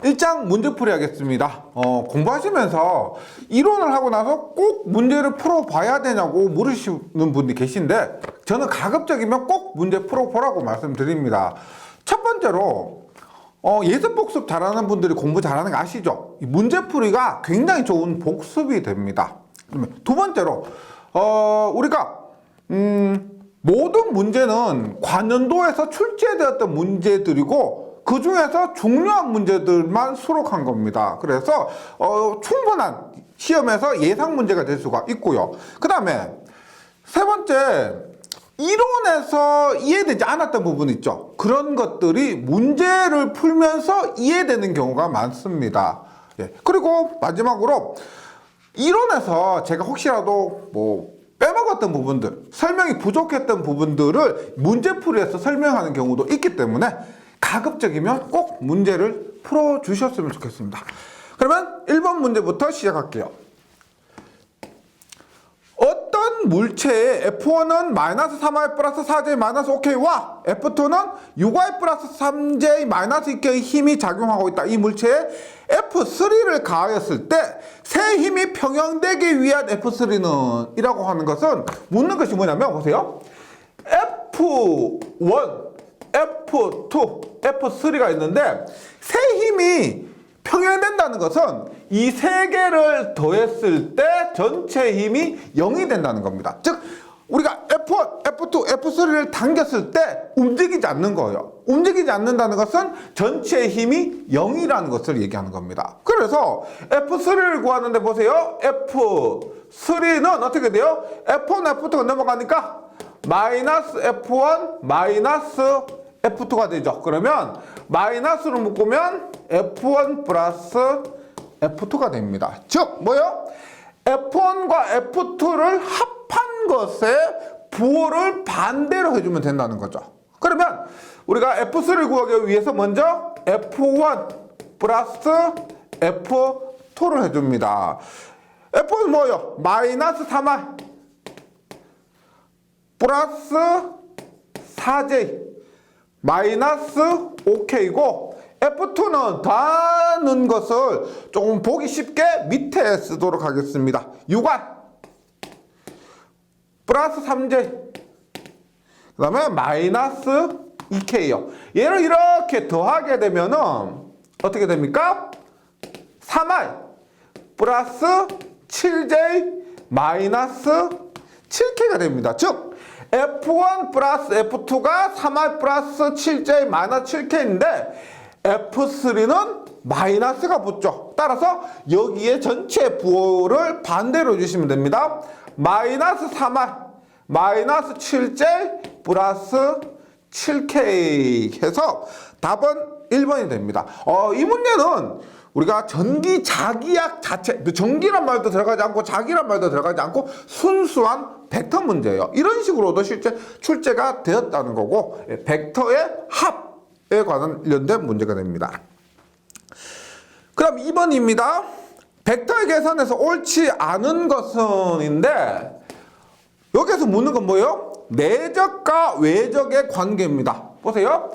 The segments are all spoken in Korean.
1장 문제풀이 하겠습니다. 공부하시면서 이론을 하고 나서 꼭 문제를 풀어봐야 되냐고 물으시는 분이 계신데 저는 가급적이면 꼭 문제 풀어보라고 말씀드립니다. 첫 번째로 예습 복습 잘하는 분들이 공부 잘하는 거 아시죠? 이 문제풀이가 굉장히 좋은 복습이 됩니다. 그러면 두 번째로 우리가 모든 문제는 관연도에서 출제되었던 문제들이고 그 중에서 중요한 문제들만 수록한 겁니다. 그래서 충분한 시험에서 예상 문제가 될 수가 있고요. 그 다음에 세 번째, 이론에서 이해되지 않았던 부분 있죠. 그런 것들이 문제를 풀면서 이해되는 경우가 많습니다. 예. 그리고 마지막으로 이론에서 제가 혹시라도 빼먹었던 부분들, 설명이 부족했던 부분들을 문제풀이에서 설명하는 경우도 있기 때문에 가급적이면 꼭 문제를 풀어주셨으면 좋겠습니다. 그러면 1번 문제부터 시작할게요. 어떤 물체의 F1은 마이너스 3i 플러스 4j 마이너스 5k와 F2는 6i 플러스 3j 마이너스 2k의 힘이 작용하고 있다. 이 물체에 F3를 가하였을 때 세 힘이 평형되기 위한 F3는 이라고 하는 것은 묻는 것이 뭐냐면 보세요. F1, F2, F3가 있는데 세 힘이 평행된다는 것은 이 세 개를 더했을 때 전체 힘이 0이 된다는 겁니다. 즉 우리가 F1, F2, F3를 당겼을 때 움직이지 않는 거예요. 움직이지 않는다는 것은 전체 힘이 0이라는 것을 얘기하는 겁니다. 그래서 F3를 구하는데 보세요. F3는 어떻게 돼요? F1, F2가 넘어가니까 마이너스 F1, 마이너스 F2가 되죠. 그러면 마이너스로 묶으면 F1 플러스 F2가 됩니다. 즉 뭐요? F1과 F2를 합한 것에 부호를 반대로 해주면 된다는 거죠. 그러면 우리가 F3를 구하기 위해서 먼저 F1 플러스 F2를 해줍니다. F1은 뭐예요? 마이너스 3i 플러스 4j 마이너스 5k이고 F2는 더하는 것을 조금 보기 쉽게 밑에 쓰도록 하겠습니다. 6i 플러스 3j 그 다음에 마이너스 2k요. 얘를 이렇게 더하게 되면은 어떻게 됩니까? 3i 플러스 7j 마이너스 7k가 됩니다. 즉 F1 플러스 F2가 3i 플러스 7j 마이너스 7k인데 F3는 마이너스가 붙죠. 따라서 여기에 전체 부호를 반대로 주시면 됩니다. 마이너스 3i 마이너스 7j 플러스 7k 해서 답은 1번이 됩니다. 이 문제는 우리가 전기 자기약 자체, 전기란 말도 들어가지 않고 자기란 말도 들어가지 않고 순수한 벡터 문제예요. 이런 식으로도 실제 출제가 되었다는 거고 벡터의 합에 관련된 문제가 됩니다. 그럼 2번입니다. 벡터의 계산에서 옳지 않은 것은인데 여기서 묻는 건 뭐예요? 내적과 외적의 관계입니다. 보세요.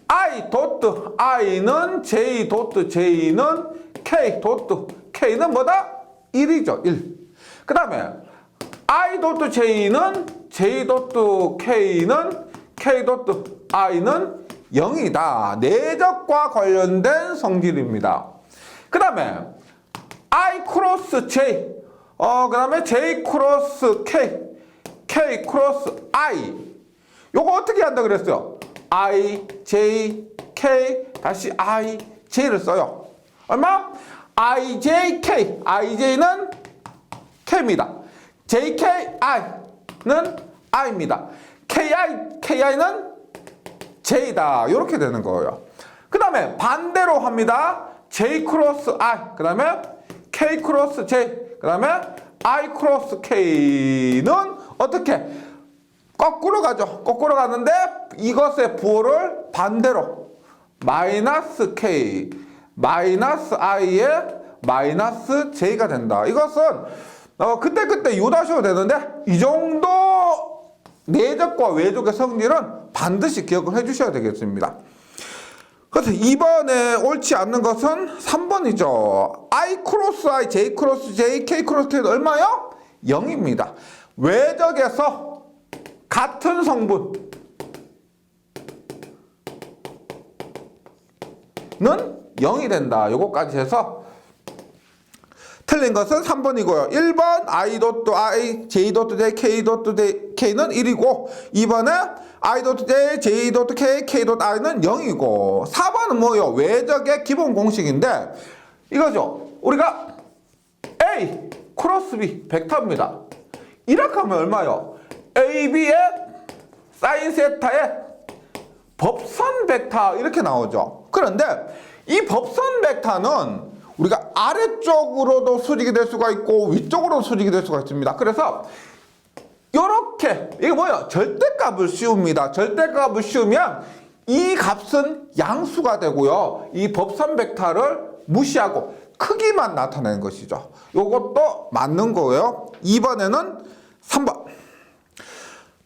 I 도트 I는 J 도트 J는 K 도트 K는 뭐다? 1이죠. 1. 그 다음에 I 도트 J는 J 도트 K는 K 도트 I는 0이다. 내적과 관련된 성질입니다. 그 다음에 I 크로스 J 그 다음에 J 크로스 K K 크로스 I 요거 어떻게 한다 그랬어요? I, J, K, 다시 I, J를 써요. 얼마? I, J, K. I, J는 K입니다. J, K, I는 I입니다. K, I, K, I는 J다. 이렇게 되는 거예요. 그 다음에 반대로 합니다. J 크로스 I, 그 다음에 K 크로스 J, 그 다음에 I 크로스 K는 어떻게? 거꾸로 가죠. 거꾸로 가는데 이것의 부호를 반대로 마이너스 K, 마이너스 I에 마이너스 J가 된다. 이것은 그때 유다셔도 되는데 이 정도 내적과 외적의 성질은 반드시 기억을 해주셔야 되겠습니다. 그래서 이번에 옳지 않는 것은 3번이죠. I 크로스 I, J 크로스 J, K 크로스 K는 얼마요? 0입니다. 외적에서 같은 성분은 0이 된다. 요거까지 해서 틀린 것은 3번이고요. 1번 I 도트 I, J 도트 J, K 도트 K는 1이고 2번에 I 도트 J, J 도트 K, K 도트 I는 0이고 4번은 뭐요? 외적의 기본 공식인데 이거죠. 우리가 A 크로스 B 벡터입니다. 이렇게 하면 얼마요? AB의 사인 세타의 법선 벡터 이렇게 나오죠. 그런데 이 법선 벡터는 우리가 아래쪽으로도 수직이 될 수가 있고 위쪽으로도 수직이 될 수가 있습니다. 그래서 요렇게 이게 뭐예요? 절대값을 씌웁니다. 절대값을 씌우면 이 값은 양수가 되고요. 이 법선 벡터를 무시하고 크기만 나타내는 것이죠. 요것도 맞는 거예요. 2번에는 3번.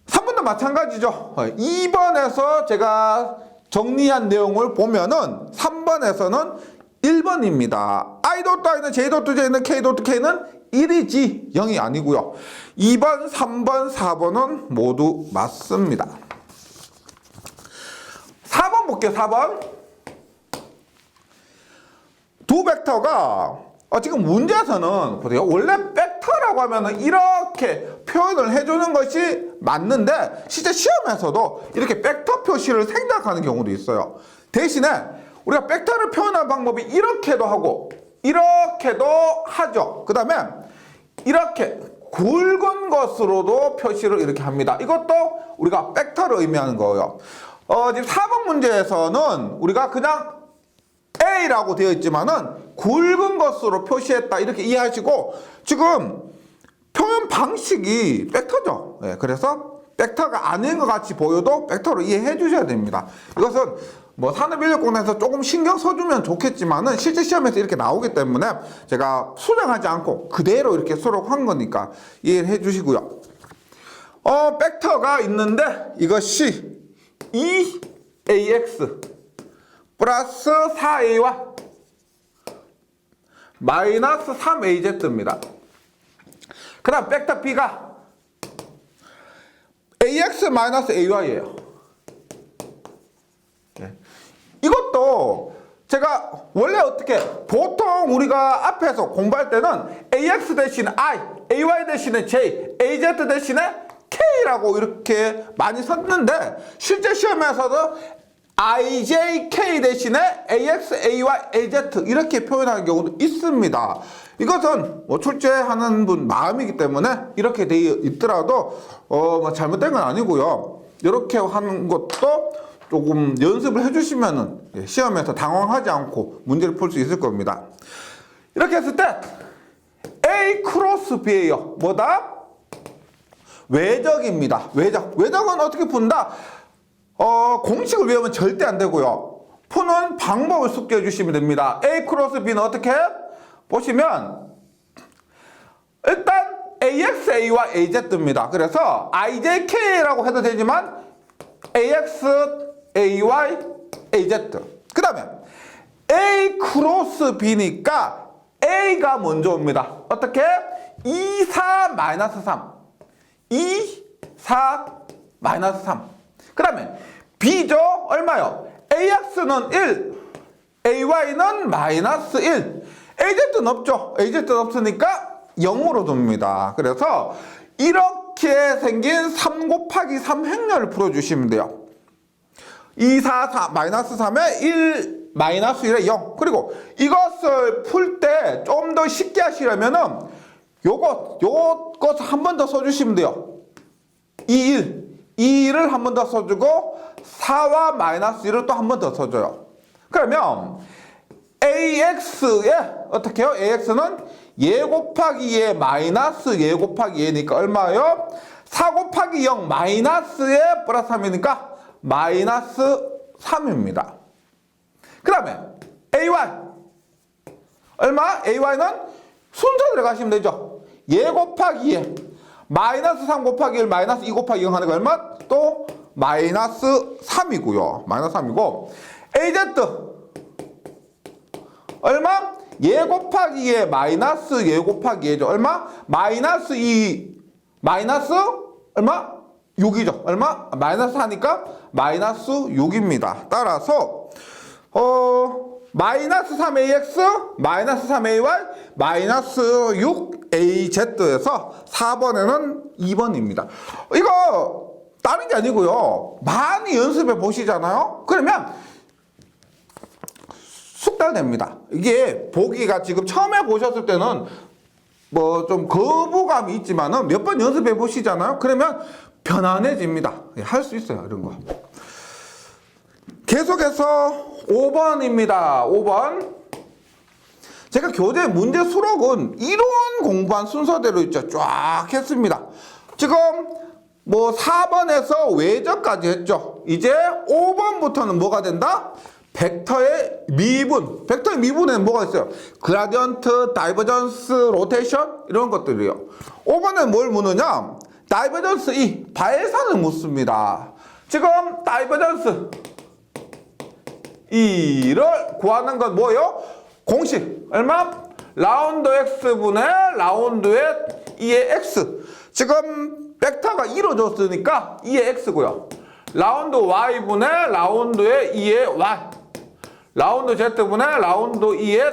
3번도 마찬가지죠. 2번에서 제가 정리한 내용을 보면은 3번에서는 1번입니다. I 도트 I는 J 도트 J는 K 도트 K는 1이지 0이 아니고요. 2번, 3번, 4번은 모두 맞습니다. 4번 볼게요. 4번. 두 벡터가 지금 문제에서는 보세요. 원래 벡터라고 하면은 이렇게 표현을 해주는 것이 맞는데 실제 시험에서도 이렇게 벡터 표시를 생략하는 경우도 있어요. 대신에 우리가 벡터를 표현하는 방법이 이렇게도 하고 이렇게도 하죠. 그 다음에 이렇게 굵은 것으로도 표시를 이렇게 합니다. 이것도 우리가 벡터를 의미하는 거예요. 지금 4번 문제에서는 우리가 그냥 A라고 되어 있지만은 굵은 것으로 표시했다 이렇게 이해하시고 지금 표현 방식이 벡터죠. 네, 그래서 벡터가 아닌 것 같이 보여도 벡터로 이해해 주셔야 됩니다. 이것은 뭐 산업인력공에서 조금 신경 써주면 좋겠지만은 실제 시험에서 이렇게 나오기 때문에 제가 수정하지 않고 그대로 이렇게 수록한 거니까 이해해 주시고요. 벡터가 있는데 이것이 2ax 플러스 4a와 마이너스 3az입니다. 그 다음 벡터 b가 ax 마이너스 ay예요. 이것도 제가 원래 어떻게 보통 우리가 앞에서 공부할 때는 ax 대신에 i, ay 대신에 j, az 대신에 k라고 이렇게 많이 썼는데 실제 시험에서도 IJK 대신에 AX, AY, AZ 이렇게 표현하는 경우도 있습니다. 이것은 뭐 출제하는 분 마음이기 때문에 이렇게 되어 있더라도 뭐 잘못된 건 아니고요. 이렇게 하는 것도 조금 연습을 해주시면은 시험에서 당황하지 않고 문제를 풀 수 있을 겁니다. 이렇게 했을 때 A 크로스 B예요. 뭐다? 외적입니다. 외적은 어떻게 푼다? 공식을 외우면 절대 안 되고요. 푸는 방법을 숙지해 주시면 됩니다. A 크로스 B는 어떻게? 보시면 일단 AX, A와 AZ입니다. 그래서 IJK라고 해도 되지만 AX, AY, AZ. 그 다음에 A 크로스 B니까 A가 먼저 옵니다. 어떻게? 2, 4, 마이너스 3. 2, 4, 마이너스 3. 그 다음에 B죠? 얼마요? AX는 1, AY는 마이너스 1. AZ는 없죠? AZ는 없으니까 0으로 둡니다. 그래서 이렇게 생긴 3 곱하기 3 행렬을 풀어주시면 돼요. 2, 4, 4, 마이너스 3에 1, 마이너스 1에 0. 그리고 이것을 풀 때 좀 더 쉽게 하시려면은 요것 한 번 더 써주시면 돼요. 2, 1. 2를 한 번 더 써주고 4와 마이너스 1을 또 한 번 더 써줘요. 그러면 AX에 어떻게 해요? AX는 예 곱하기 예 마이너스 예 곱하기 예니까 얼마예요? 4 곱하기 0 마이너스에 플러스 3이니까 마이너스 3입니다. 그 다음에 AY 얼마? AY는 순서 들어가시면 되죠. 예 곱하기 예 마이너스 3 곱하기 1 마이너스 2 곱하기 0 하는 거 얼마? 또 마이너스 3이고요. 마이너스 3이고 AZ 얼마? 예 곱하기 예 마이너스 예 곱하기 예죠. 얼마? 마이너스 2 마이너스 얼마? 6이죠. 얼마? 마이너스 하니까 마이너스 6입니다. 따라서 마이너스 3AX 마이너스 3AY 마이너스 6AZ에서 4번에는 2번입니다. 이거 다른 게 아니고요. 많이 연습해 보시잖아요. 그러면 숙달됩니다. 이게 보기가 지금 처음에 보셨을 때는 뭐 좀 거부감이 있지만은 몇 번 연습해 보시잖아요. 그러면 편안해집니다. 할 수 있어요. 이런 거. 계속해서 5번입니다. 5번. 제가 교재 문제 수록은 이론 공부한 순서대로 있죠. 쫙 했습니다. 지금 뭐 4번에서 외적까지 했죠. 이제 5번부터는 뭐가 된다? 벡터의 미분. 벡터의 미분에는 뭐가 있어요? 그라디언트, 다이버전스, 로테이션 이런 것들이요. 5번에 뭘 묻느냐? 다이버전스 E, 발산을 묻습니다. 지금 다이버전스 E를 구하는 건 뭐예요? 공식 얼마? 라운드 X분의 라운드의 E의 X. 지금 벡터가 2로 줬으니까 E의 X고요. 라운드 Y분의 라운드의 E의 Y. 라운드 Z분의 라운드 E의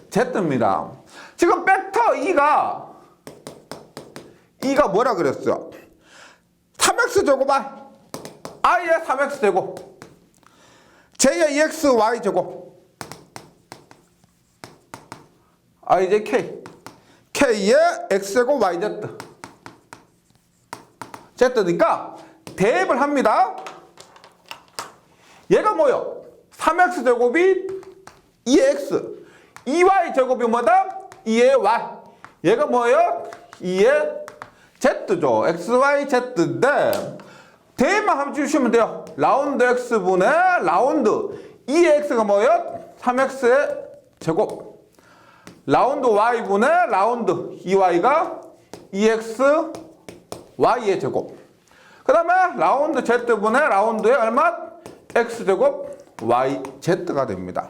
Z입니다. 지금 벡터 E가 뭐라 그랬어요? 3X제곱 I의 3X제곱 J의 2X Y제곱 IJ K K의 X제곱 YZ Z니까 대입을 합니다. 얘가 뭐요? 3X제곱이 2의 X 2Y제곱이 뭐다? 2의 Y 얘가 뭐예요? 2의 Z죠. XYZ인데 대입만 한번 주시면 돼요. 라운드 X분의 라운드 2의 X가 뭐예요? 3X의 제곱 라운드 Y분의 라운드 2Y가 2X Y의 제곱 그 다음에 라운드 Z분의 라운드의 얼마? X제곱 YZ가 됩니다.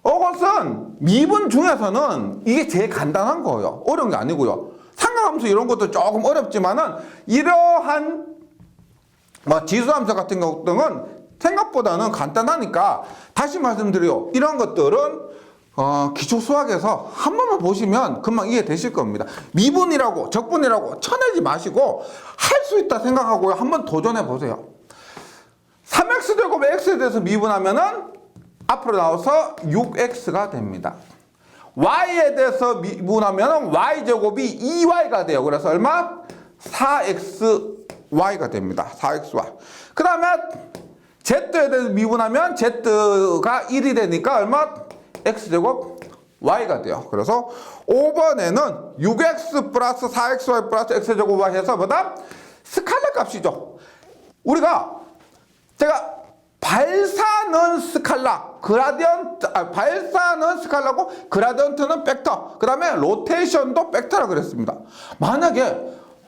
이것은 미분 중에서는 이게 제일 간단한 거예요. 어려운 게 아니고요. 상가함수 이런 것도 조금 어렵지만은 이러한 뭐 지수함수 같은 것들은 생각보다는 간단하니까 다시 말씀드려요. 이런 것들은 기초 수학에서 한 번만 보시면 금방 이해되실 겁니다. 미분이라고 적분이라고 쳐내지 마시고 할 수 있다 생각하고 한번 도전해 보세요. 3X제곱의 X에 대해서 미분하면은 앞으로 나와서 6X가 됩니다. Y에 대해서 미분하면 Y제곱이 2Y가 돼요. 그래서 얼마? 4XY가 됩니다. 4XY. 그 다음에 Z에 대해서 미분하면 Z가 1이 되니까 얼마? X제곱 Y가 돼요. 그래서 5번에는 6X 플러스 4XY 플러스 X제곱 Y 해서 뭐다? 스칼라 값이죠. 제가 발사는 스칼라, 발사는 스칼라고 그라디언트는 벡터, 그 다음에 로테이션도 벡터라 그랬습니다. 만약에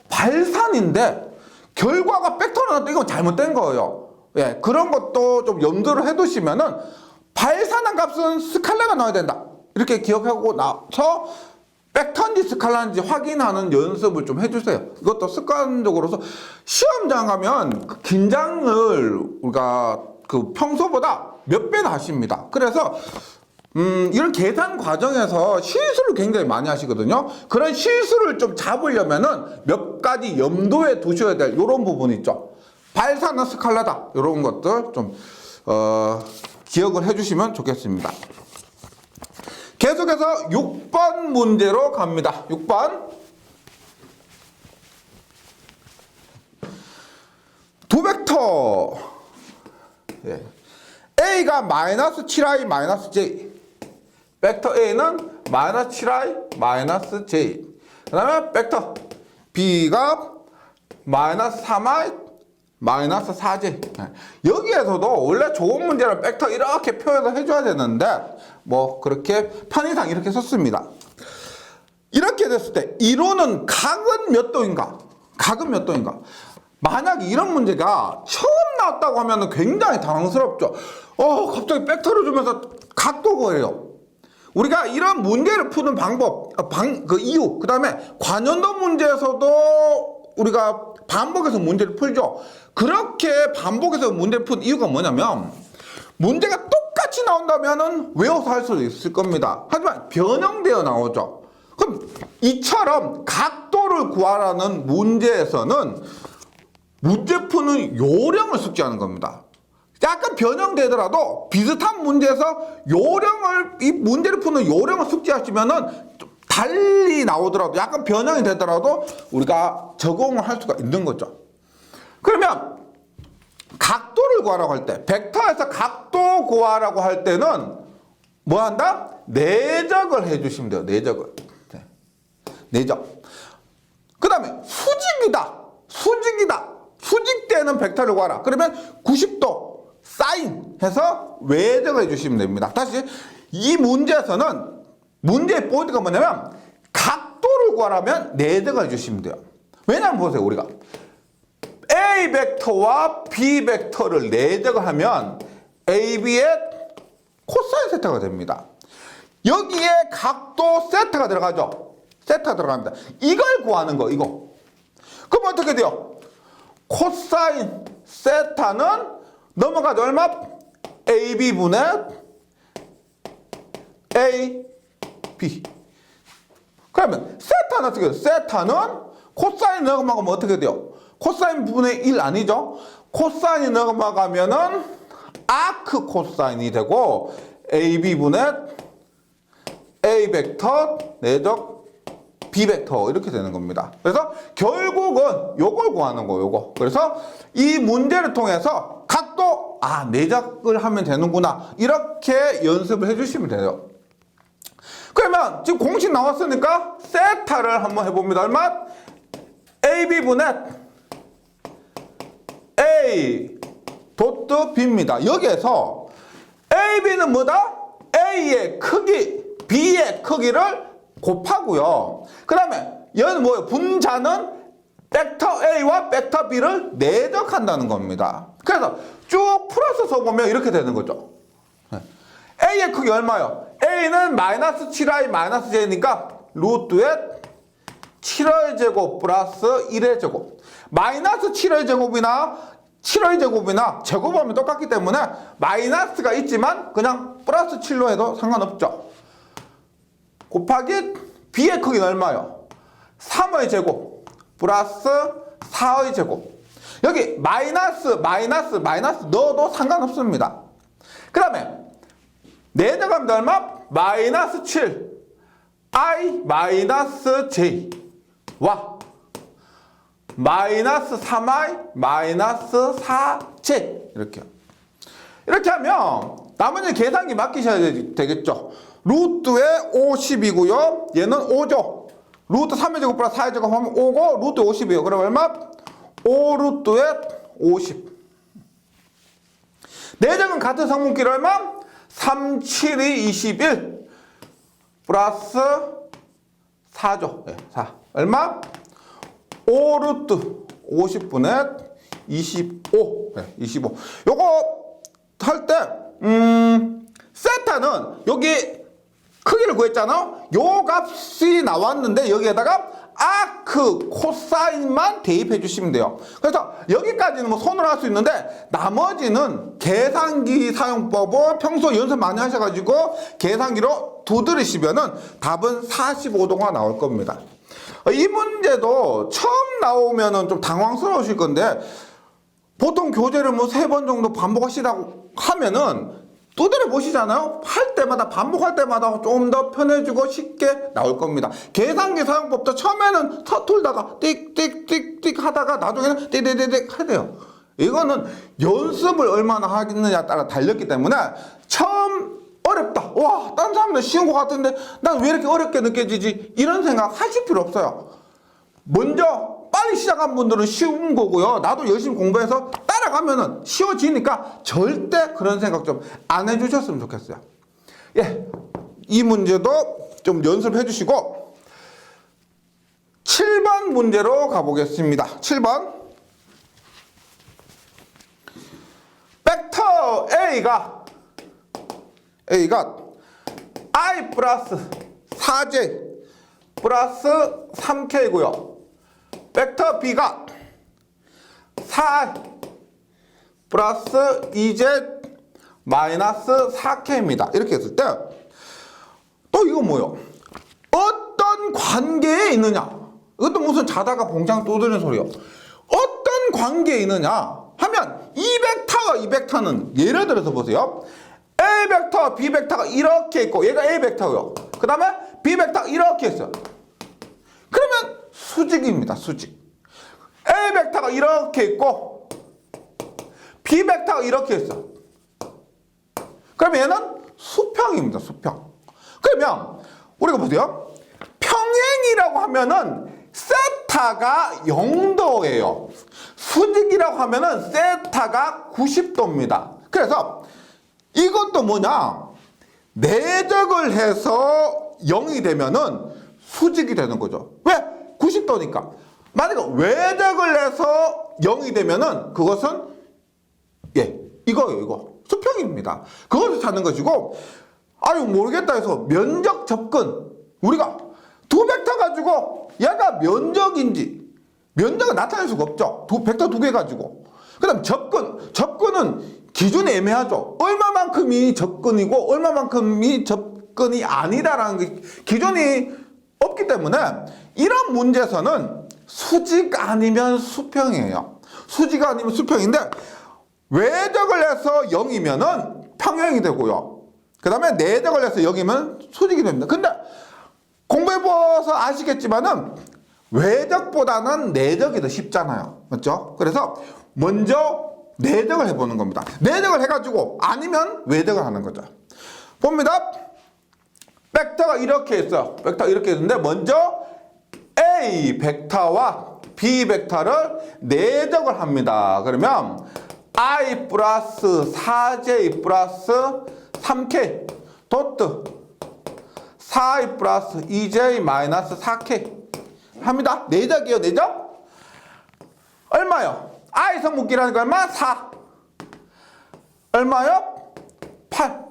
발산인데 결과가 벡터로 나왔다 이건 잘못된 거예요. 예, 그런 것도 좀 염두를 해두시면은 발산한 값은 스칼라가 나와야 된다. 이렇게 기억하고 나서 벡터인지 스칼라인지 확인하는 연습을 좀 해주세요. 이것도 습관적으로서 시험장 가면 그 긴장을 우리가 그 평소보다 몇 배나 하십니다. 그래서 이런 계산 과정에서 실수를 굉장히 많이 하시거든요. 그런 실수를 좀 잡으려면은 몇 가지 염두에 두셔야 될 이런 부분 있죠. 발사는 스칼라다. 이런 것들 좀 기억을 해주시면 좋겠습니다. 계속해서 6번 문제로 갑니다. 6번. 두 벡터. 예. A가 마이너스 7i 마이너스 j. 벡터 A는 마이너스 7i 마이너스 j. 그 다음에 벡터 B가 마이너스 3i 마이너스 4j. 여기에서도 원래 좋은 문제는 벡터 이렇게 표현을 해줘야 되는데 뭐 그렇게 편의상 이렇게 썼습니다. 이렇게 됐을 때 이론은 각은 몇 도인가? 각은 몇 도인가? 만약에 이런 문제가 처음 나왔다고 하면 굉장히 당황스럽죠. 갑자기 벡터를 주면서 각도 구해요. 우리가 이런 문제를 푸는 방법, 그 이유, 그 다음에 관연도 문제에서도 우리가 반복해서 문제를 풀죠. 그렇게 반복해서 문제를 푼 이유가 뭐냐면, 문제가 똑같이 나온다면은 외워서 할 수도 있을 겁니다. 하지만 변형되어 나오죠. 그럼 이처럼 각도를 구하라는 문제에서는 문제 푸는 요령을 숙지하는 겁니다. 약간 변형되더라도 비슷한 문제에서 이 문제를 푸는 요령을 숙지하시면은 좀 달리 나오더라도 약간 변형이 되더라도 우리가 적용을 할 수가 있는 거죠. 그러면 각도를 구하라고 할 때, 벡터에서 각도 구하라고 할 때는 뭐 한다? 내적을 해주시면 돼요. 내적을. 내적. 그 다음에 수직이다. 수직되는 벡터를 구하라. 그러면 90도 사인 해서 외적을 해주시면 됩니다. 다시 이 문제에서는 문제의 포인트가 뭐냐면 각도를 구하라면 내적을 해주시면 돼요. 왜냐면 보세요. 우리가 A 벡터와 B 벡터를 내적을 하면 AB의 코사인 세타가 됩니다. 여기에 각도 세타가 들어가죠. 세타가 들어갑니다. 이걸 구하는 거, 이거. 그럼 어떻게 돼요? 코사인 세타는 넘어가죠. 얼마? AB분의 AB. 그러면 세타는 어떻게 돼요? 세타는 코사인 넘어가면 어떻게 돼요? 코사인 분의 1 아니죠? 코사인이 넘어가면은 아크 코사인이 되고 AB분의 A 벡터 내적 B 벡터 이렇게 되는 겁니다. 그래서 결국은 요걸 구하는 거예요. 요거. 그래서 이 문제를 통해서 각도 내적을 하면 되는구나 이렇게 연습을 해주시면 돼요. 그러면 지금 공식 나왔으니까 세타를 한번 해봅니다. 얼마? AB분의 A 도트 B입니다. 여기에서 AB는 뭐다? A의 크기, B의 크기를 곱하고요. 그 다음에 얘는 뭐예요? 분자는 벡터 A와 벡터 B를 내적한다는 겁니다. 그래서 쭉 풀어서 써보면 이렇게 되는 거죠. A의 크기 얼마요? A는 마이너스 7i 마이너스 j니까 루트의 7의 제곱 플러스 1의 제곱. 마이너스 7의 제곱이나 7의 제곱이나 제곱하면 똑같기 때문에 마이너스가 있지만 그냥 플러스 7로 해도 상관없죠. 곱하기 B의 크기는 얼마요? 3의 제곱 플러스 4의 제곱. 여기 마이너스 넣어도 상관없습니다. 그 다음에 내적하면 얼마? 마이너스 7 I 마이너스 J와 마이너스 3i 마이너스 4j 이렇게 하면 나머지 계산기 맡기셔야 되겠죠. 루트에 50이고요. 얘는 5죠. 루트 3의 제곱 플러스 4의 제곱 하면 5고 루트 50이에요. 그럼 얼마? 5 루트에 50. 내적은 같은 성분끼리 얼마? 3, 7이 21 플러스 4죠. 네, 4. 얼마? 5 루트 50분의 25. 네, 25. 요거 할 때, 세타는 여기 크기를 구했잖아. 요 값이 나왔는데 여기에다가 아크 코사인만 대입해 주시면 돼요. 그래서 여기까지는 뭐 손으로 할 수 있는데 나머지는 계산기 사용법을 평소 연습 많이 하셔가지고 계산기로 두드리시면은 답은 45도가 나올 겁니다. 이 문제도 처음 나오면은 좀 당황스러우실 건데 보통 교재를 뭐 3번 정도 반복하시라고 하면은 두드려 보시잖아요. 할 때마다 반복할 때마다 좀 더 편해지고 쉽게 나올 겁니다. 계산기 사용법도 처음에는 서툴다가 띡띡띡띡 하다가 나중에는 띠디디딕 하대요. 이거는 연습을 얼마나 하겠느냐에 따라 달렸기 때문에 처음 어렵다. 와, 다른 사람은 쉬운 것 같은데 난 왜 이렇게 어렵게 느껴지지? 이런 생각 하실 필요 없어요. 먼저 빨리 시작한 분들은 쉬운 거고요. 나도 열심히 공부해서 따라가면은 쉬워지니까 절대 그런 생각 좀 안 해주셨으면 좋겠어요. 예, 이 문제도 좀 연습해 주시고 7번 문제로 가보겠습니다. 7번. A가 I 플러스 4J 플러스 3K고요. 벡터 B가 4I 플러스 2Z 마이너스 4K입니다. 이렇게 했을 때 또 이거 뭐예요? 어떤 관계에 있느냐? 이것도 무슨 자다가 봉창 두드리는 소리요. 어떤 관계에 있느냐 하면 이 벡터와 이 벡터는 예를 들어서 보세요. A 벡터, B 벡터가 이렇게 있고 얘가 A 벡터고요. 그 다음에 B 벡터가 이렇게 있어요. 그러면 수직입니다. 수직. A 벡터가 이렇게 있고 B 벡터가 이렇게 있어. 그럼 얘는 수평입니다. 수평. 그러면 우리가 보세요. 평행이라고 하면은 세타가 0도예요. 수직이라고 하면은 세타가 90도입니다. 그래서 이것도 뭐냐? 내적을 해서 0이 되면은 수직이 되는 거죠. 왜? 90도니까. 만약에 외적을 해서 0이 되면은 그것은 이거예요. 이거. 수평입니다. 그것을 찾는 것이고, 아유 모르겠다 해서 면적 접근, 우리가 두 벡터 가지고 얘가 면적은 나타낼 수가 없죠. 벡터 두 개 가지고. 그 다음 접근은 기준이 애매하죠. 얼마만큼이 접근이고 얼마만큼이 접근이 아니다라는 게 기준이 없기 때문에 이런 문제에서는 수직 아니면 수평이에요. 수직 아니면 수평인데 외적을 해서 0이면은 평행이 되고요. 그 다음에 내적을 해서 0이면 수직이 됩니다. 근데 공부해봐서 아시겠지만은 외적보다는 내적이 더 쉽잖아요. 맞죠? 그래서 먼저 내적을 해보는 겁니다. 내적을 해가지고 아니면 외적을 하는 거죠. 봅니다. 벡터가 이렇게 있어요. 벡터가 이렇게 있는데 먼저 A 벡터와 B 벡터를 내적을 합니다. 그러면 I 플러스 4J 플러스 3K 도트 4I 플러스 2J 마이너스 4K 합니다. 내적이요. 내적 얼마요? I 성분기라는 거 얼마? 4 얼마요? 8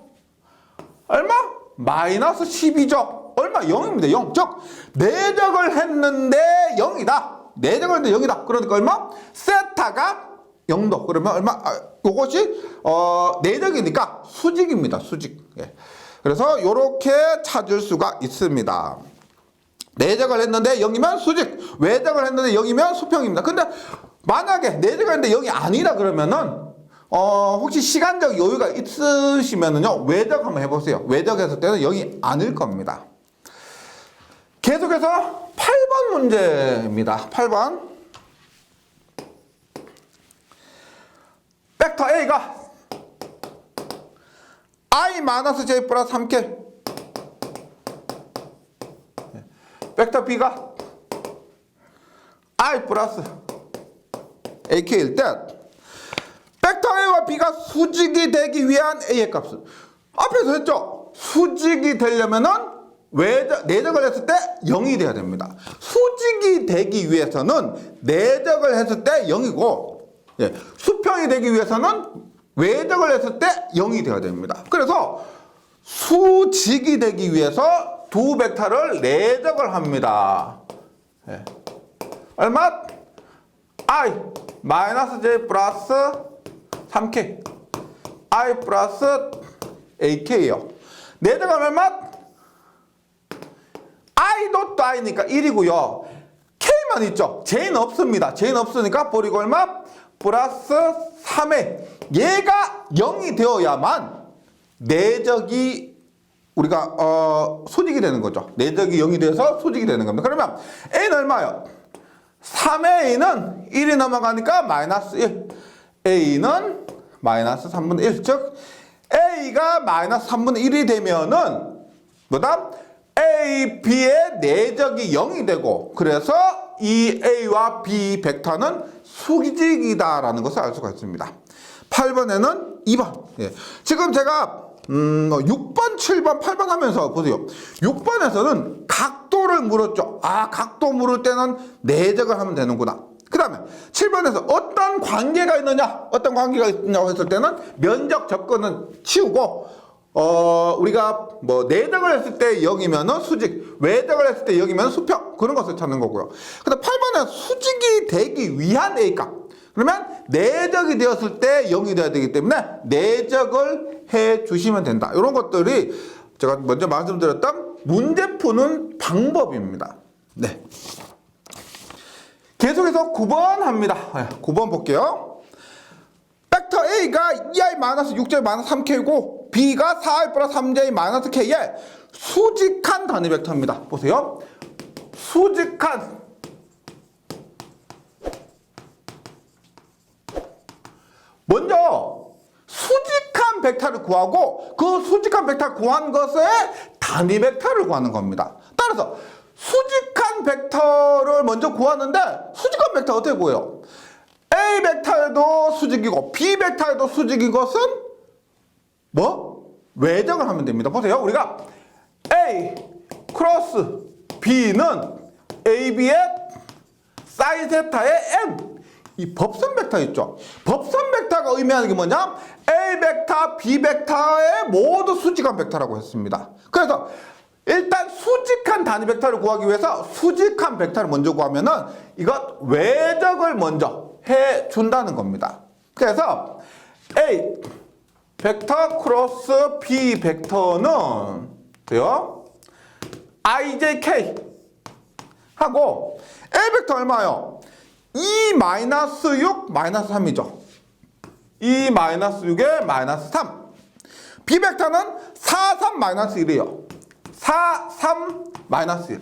얼마? 마이너스 12죠. 얼마? 0입니다. 0. 즉 내적을 했는데 0이다. 내적을 했는데 0이다. 그러니까 얼마? 세타가 0도. 그러면 얼마? 그것이 내적이니까 수직입니다. 수직. 예. 그래서 이렇게 찾을 수가 있습니다. 내적을 했는데 0이면 수직, 외적을 했는데 0이면 수평입니다. 근데 만약에 내적을 했는데 0이 아니라 그러면은 혹시 시간적 여유가 있으시면은요 외적 한번 해보세요. 외적했을 때는 0이 아닐 겁니다. 계속해서 8번 문제입니다. 8번 벡터 A가 I-J 플러스 3K 벡터 B가 I 플러스 AK일 때 벡터 A와 B가 수직이 되기 위한 A의 값은 앞에서 했죠. 수직이 되려면은 내적을 했을 때 0이 돼야 됩니다. 수직이 되기 위해서는 내적을 했을 때 0이고 수평이 되기 위해서는 외적을 했을 때 0이 되어야 됩니다. 그래서 수직이 되기 위해서 두 벡터를 내적을 합니다. 얼마? I 마이너스 J 플러스 3K I 플러스 AK요. 내적하면 얼마? I 도트 I니까 1이고요. K만 있죠. J는 없습니다. J는 없으니까 버리고 얼마? 플러스 3에 얘가 0이 되어야만 내적이 우리가 수직이 되는 거죠. 내적이 0이 돼서 수직이 되는 겁니다. 그러면 A는 얼마요? 3의 A는 1이 넘어가니까 마이너스 1. A는 마이너스 3분의 1. 즉 A가 마이너스 3분의 1이 되면은 뭐다? A, B의 내적이 0이 되고 그래서 이 A와 B 벡터는 수직이다라는 것을 알 수가 있습니다. 8번에는 2번. 지금 제가 6번, 7번, 8번 하면서 보세요. 6번에서는 각도를 물었죠. 각도 물을 때는 내적을 하면 되는구나. 그 다음에 7번에서 어떤 관계가 있느냐? 어떤 관계가 있느냐고 했을 때는 면적 접근은 치우고 우리가 뭐 내적을 했을 때 0이면은 수직, 외적을 했을 때 0이면 수평 그런 것을 찾는 거고요. 근데 8번에 수직이 되기 위한 A값. 그러면 내적이 되었을 때 0이 돼야 되기 때문에 내적을 해 주시면 된다. 이런 것들이 제가 먼저 말씀드렸던 문제 푸는 방법입니다. 네. 계속해서 9번 합니다. 9번 볼게요. 벡터 A가 2i-6j-3k고 B가 4i 플러스 3j-k의 수직한 단위 벡터입니다. 보세요. 수직한 먼저 수직한 벡터를 구하고 그 수직한 벡터를 구한 것의 단위 벡터를 구하는 겁니다. 따라서 수직한 벡터를 먼저 구하는데 수직한 벡터 어떻게 구해요? A 벡터에도 수직이고 B 벡터에도 수직인 것은 뭐? 외적을 하면 됩니다. 보세요. 우리가 A 크로스 B는 AB의 사인 세타의 N 이 법선 벡터 있죠. 법선 벡터가 의미하는 게 뭐냐? A 벡터, B 벡터의 모두 수직한 벡터라고 했습니다. 그래서 일단 수직한 단위 벡터를 구하기 위해서 수직한 벡터를 먼저 구하면은 이것 외적을 먼저 해 준다는 겁니다. 그래서 A 벡터 크로스 B 벡터는 돼요. IJK 하고 A 벡터 얼마요? 2-6 -3이죠. 2-6에 -3. B 벡터는 4, 3, -1이에요. 4, 3, -1.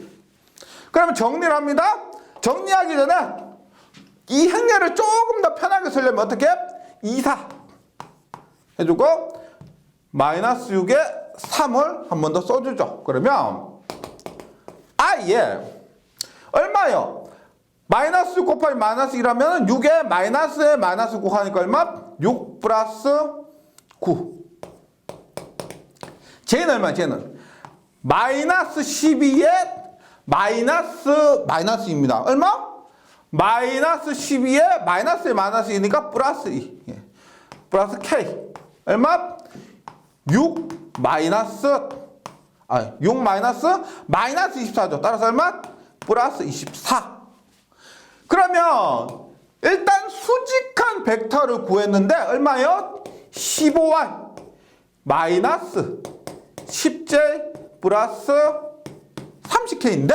그러면 정리를 합니다. 정리하기 전에 이 행렬을 조금 더 편하게 쓰려면 어떻게? 2, 4 해주고 -6에 3을 한 번 더 써주죠. 그러면 I에 얼마요? -6 곱하기 -1이라면 6에 마이너스에 -9 하니까 얼마? 6 플러스 9. J는 얼마? J는 -12에 마이너스입니다. 얼마? -12에 마이너스에 마이너스이니까 플러스 2. 플러스 K. 얼마? 6 마이너스 24죠. 따라서 얼마? 플러스 24. 그러면 일단 수직한 벡터를 구했는데 얼마예요? 15y 마이너스 10j 플러스 30k인데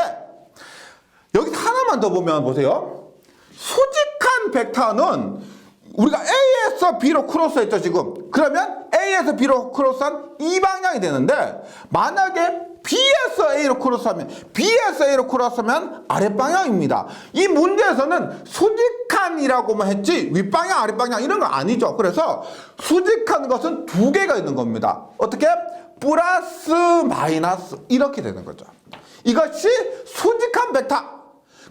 여기 하나만 더 보면 보세요. 수직한 벡터는 우리가 A에서 B로 크로스했죠 지금. 그러면 A에서 B로 크로스한 이 방향이 되는데 만약에 B에서 A로 크로스하면 B에서 A로 크로스하면 아랫방향입니다. 이 문제에서는 수직한이라고만 했지 윗방향 아랫방향 이런 거 아니죠. 그래서 수직한 것은 두 개가 있는 겁니다. 어떻게? 플러스 마이너스 이렇게 되는 거죠. 이것이 수직한 벡터.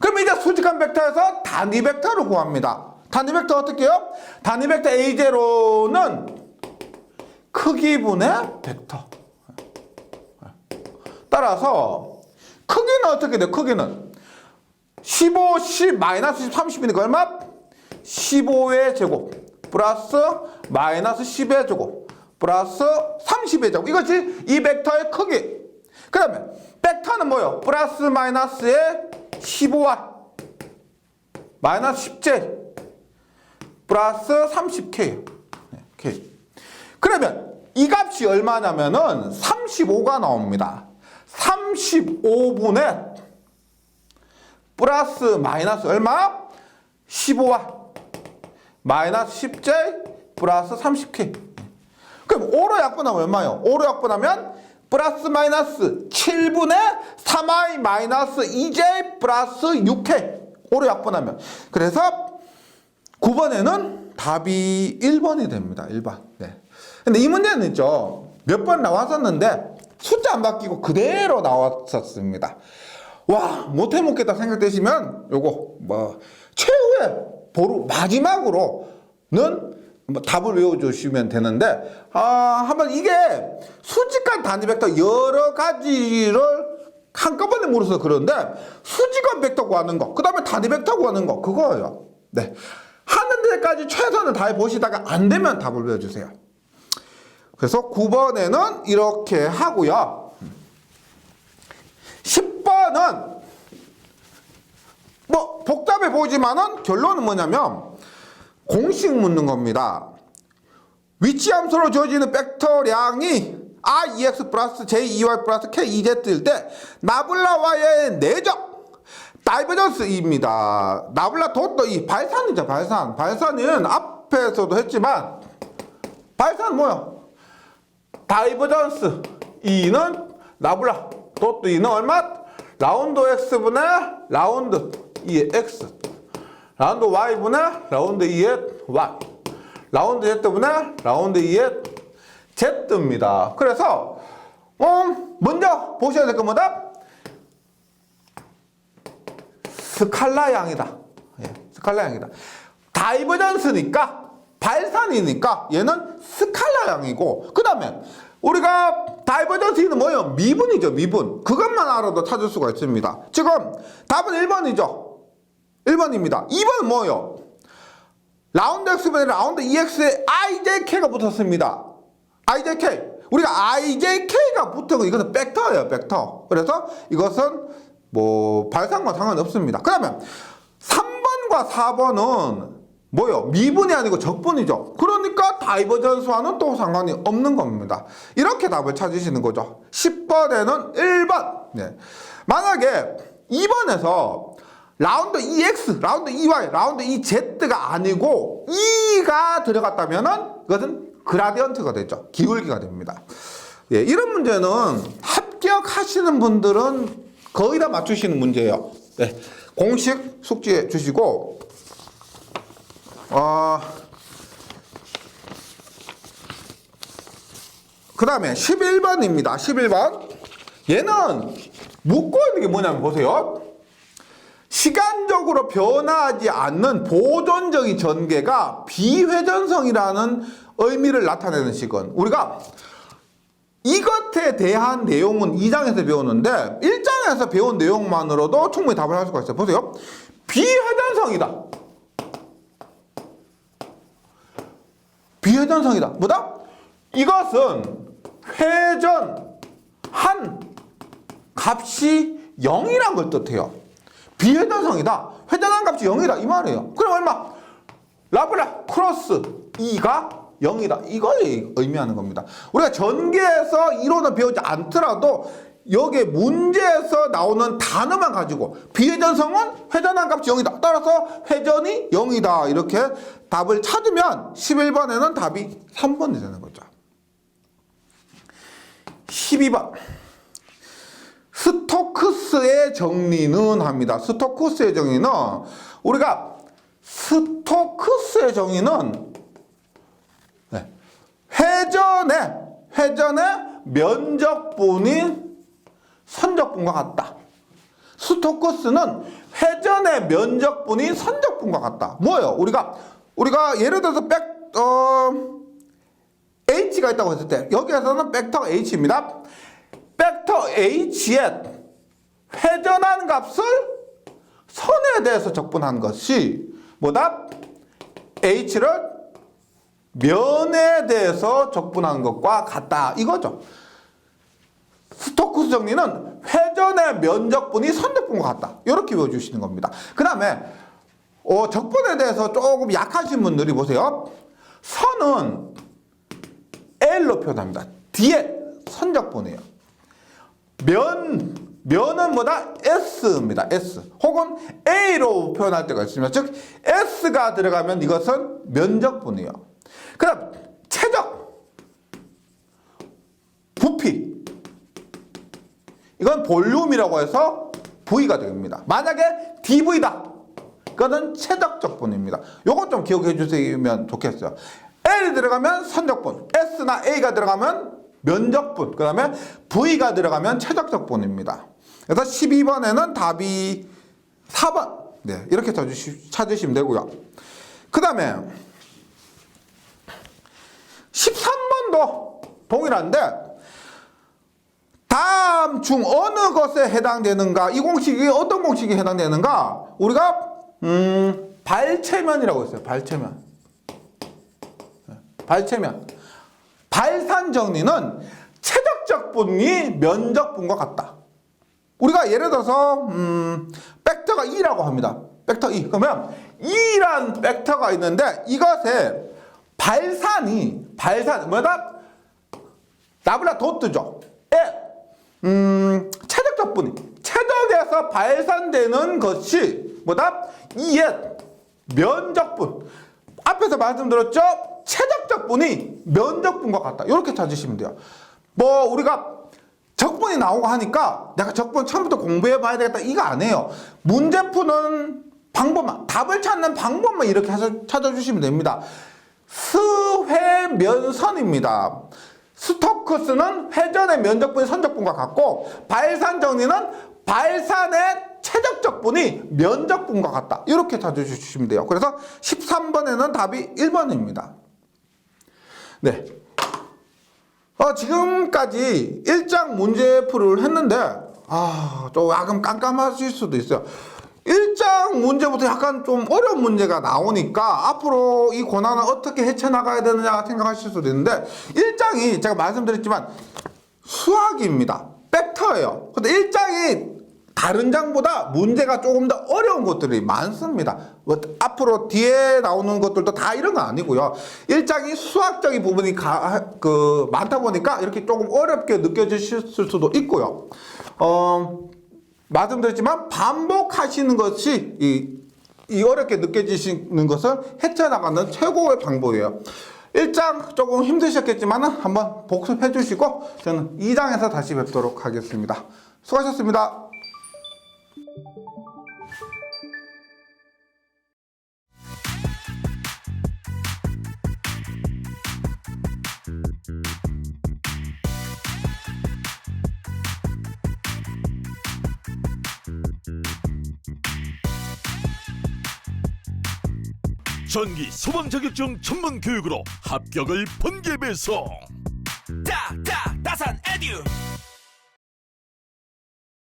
그럼 이제 수직한 벡터에서 단위 벡터를 구합니다. 단위 벡터 어떻게 해요? 단위 벡터 A0는 크기분의 벡터. 따라서 크기는 어떻게 돼요? 크기는 15, 10, 마이너스 10, 30이니까 얼마? 15의 제곱 플러스 마이너스 10의 제곱 플러스 30의 제곱. 이것이 이 벡터의 크기. 그러면 벡터는 뭐예요? 플러스 마이너스의 15y 마이너스 10j 플러스 30k. K. 그러면 이 값이 얼마냐면은 35가 나옵니다. 35분의 플러스 마이너스 얼마? 15y 마이너스 10j 플러스 30k. 그럼 5로 약분하면 얼마예요? 5로 약분하면 플러스 마이너스 7분의 3i 마이너스 2j 플러스 6k. 5로 약분하면. 그래서 9번에는 답이 1번이 됩니다. 1번. 네. 근데 이 문제는 있죠. 몇 번 나왔었는데 숫자 안 바뀌고 그대로 나왔었습니다. 와, 못해 먹겠다 생각되시면 요거 뭐 최후의 보루 마지막으로는 뭐 답을 외워주시면 되는데 한번 이게 수직한 단위 벡터 여러 가지를 한꺼번에 물어서 그런데 수직한 벡터 구하는 거, 그 다음에 단위 벡터 구하는 거 그거예요. 네. 하는 데까지 최선을 다해 보시다가 안 되면 답을 외워주세요. 그래서 9번에는 이렇게 하고요. 10번은 뭐 복잡해 보이지만은 결론은 뭐냐면 공식 묻는 겁니다. 위치 함수로 주어지는 벡터량이 REX 플러스 JEY 플러스 KEZ일 때 나블라와의 내적 다이버전스입니다. 나블라 도또 이 발산이죠. 발산은 앞에서도 했지만 발산 뭐야? 다이버전스 E는 나블라 도또 E는 얼마? 라운드 X분의 라운드 E의 X, 라운드 Y분의 라운드 E의 Y, 라운드 Z분의 라운드 E의 Z입니다. 그래서 먼저 보셔야 될 건 뭐다? 스칼라양이다. 예, 스칼라양이다. 다이버전스니까 발산이니까 얘는 스칼라양이고, 그 다음에 우리가 다이버전스는 뭐예요? 미분이죠. 미분. 그것만 알아도 찾을 수가 있습니다. 지금 답은 1번이죠. 1번입니다. 2번은 뭐예요? 라운드 X분의 라운드 EX에 IJK가 붙었습니다. IJK. 우리가 IJK가 붙은 거 이것은 벡터예요. 벡터. 그래서 이것은 뭐 발산과 상관없습니다. 그러면 3번과 4번은 뭐요? 미분이 아니고 적분이죠. 그러니까 다이버전스와는 또 상관이 없는 겁니다. 이렇게 답을 찾으시는 거죠. 10번에는 1번. 네. 만약에 2번에서 라운드 EX, 라운드 EY, 라운드 EZ가 아니고 E가 들어갔다면은 그것은 그라디언트가 되죠. 기울기가 됩니다. 예, 이런 문제는 합격하시는 분들은 거의 다 맞추시는 문제예요. 네, 공식 숙지해 주시고, 그 다음에 11번입니다. 11번. 얘는 묻고 있는 게 뭐냐면 보세요. 시간적으로 변화하지 않는 보존적인 전개가 비회전성이라는 의미를 나타내는 식은, 우리가 이것에 대한 내용은 2장에서 배웠는데 1장에서 배운 내용만으로도 충분히 답을 할 수가 있어요. 보세요. 비회전성이다. 비회전성이다. 뭐다? 이것은 회전한 값이 0이란 걸 뜻해요. 비회전성이다. 회전한 값이 0이다. 이 말이에요. 그럼 얼마? 라플라 크로스 2가 0이다. 이걸 의미하는 겁니다. 우리가 전개에서 이론을 배우지 않더라도 여기 문제에서 나오는 단어만 가지고 비회전성은 회전한 값이 0이다. 따라서 회전이 0이다. 이렇게 답을 찾으면 11번에는 답이 3번이 되는 거죠. 12번. 스토크스의 정리는 합니다. 스토크스의 정리는 우리가 스토크스의 정리는 회전의 면적분이 선적분과 같다. 스토크스는 회전의 면적분이 선적분과 같다. 뭐예요? 우리가 예를 들어서 H가 있다고 했을 때 여기에서는 벡터 H입니다. 벡터 H의 회전한 값을 선에 대해서 적분한 것이 뭐다? H를 면에 대해서 적분한 것과 같다. 이거죠. 스토크스 정리는 회전의 면적분이 선적분과 같다. 이렇게 외워주시는 겁니다. 그 다음에 적분에 대해서 조금 약하신 분들이 보세요. 선은 L로 표현합니다. 뒤에 선적분이에요. 면은 뭐다? S입니다. S. 혹은 A로 표현할 때가 있습니다. 즉 S가 들어가면 이것은 면적분이에요. 그럼 최적, 부피, 이건 볼륨이라고 해서 V가 됩니다. 만약에 dV다, 그거는 최적적분입니다. 요것 좀 기억해 주시면 좋겠어요. L이 들어가면 선적분, S나 A가 들어가면 면적분, 그 다음에 V가 들어가면 최적적분입니다. 그래서 12번에는 답이 4번. 네, 이렇게 찾으시면 되고요. 그 다음에 13번도 동일한데 다음 중 어느 것에 해당되는가? 이 공식이 어떤 공식에 해당되는가? 우리가 발체면이라고 있어요. 발체면. 발체면. 발산 정리는 최적적 분이 면적분과 같다. 우리가 예를 들어서 벡터가 2라고 합니다. 벡터 2. 그러면 2란 벡터가 있는데 이것의 발산 뭐다? 나블라 도트죠. 최적적 분이 최적에서 발산되는 것이 뭐다? 2의 면적분. 앞에서 말씀드렸죠? 최적적 분이 면적분과 같다. 이렇게 찾으시면 돼요. 뭐 우리가 적분이 나오고 하니까 내가 적분 처음부터 공부해 봐야 되겠다 이거 아니에요. 문제 푸는 방법만, 답을 찾는 방법만 이렇게 찾아주시면 됩니다. 스회면선입니다. 스토크스는 회전의 면적분이 선적분과 같고 발산 정리는 발산의 최적적 분이 면적분과 같다. 이렇게 찾아주시면 돼요. 그래서 13번에는 답이 1번입니다. 네. 지금까지 1장 문제풀이를 했는데 좀 약간 깜깜하실 수도 있어요. 1장 문제부터 약간 좀 어려운 문제가 나오니까 앞으로 이 고난을 어떻게 헤쳐나가야 되느냐 생각하실 수도 있는데 1장이 제가 말씀드렸지만 수학입니다. 벡터예요. 근데 1장이 다른 장보다 문제가 조금 더 어려운 것들이 많습니다. 앞으로 뒤에 나오는 것들도 다 이런 거 아니고요. 1장이 수학적인 부분이 많다 보니까 이렇게 조금 어렵게 느껴지실 수도 있고요. 말씀드렸지만 반복하시는 것이 이 어렵게 느껴지시는 것을 헤쳐나가는 최고의 방법이에요. 1장 조금 힘드셨겠지만 한번 복습해 주시고 저는 2장에서 다시 뵙도록 하겠습니다. 수고하셨습니다. 전기 소방 자격증 전문 교육으로 합격을 번개 배송. 다산 에듀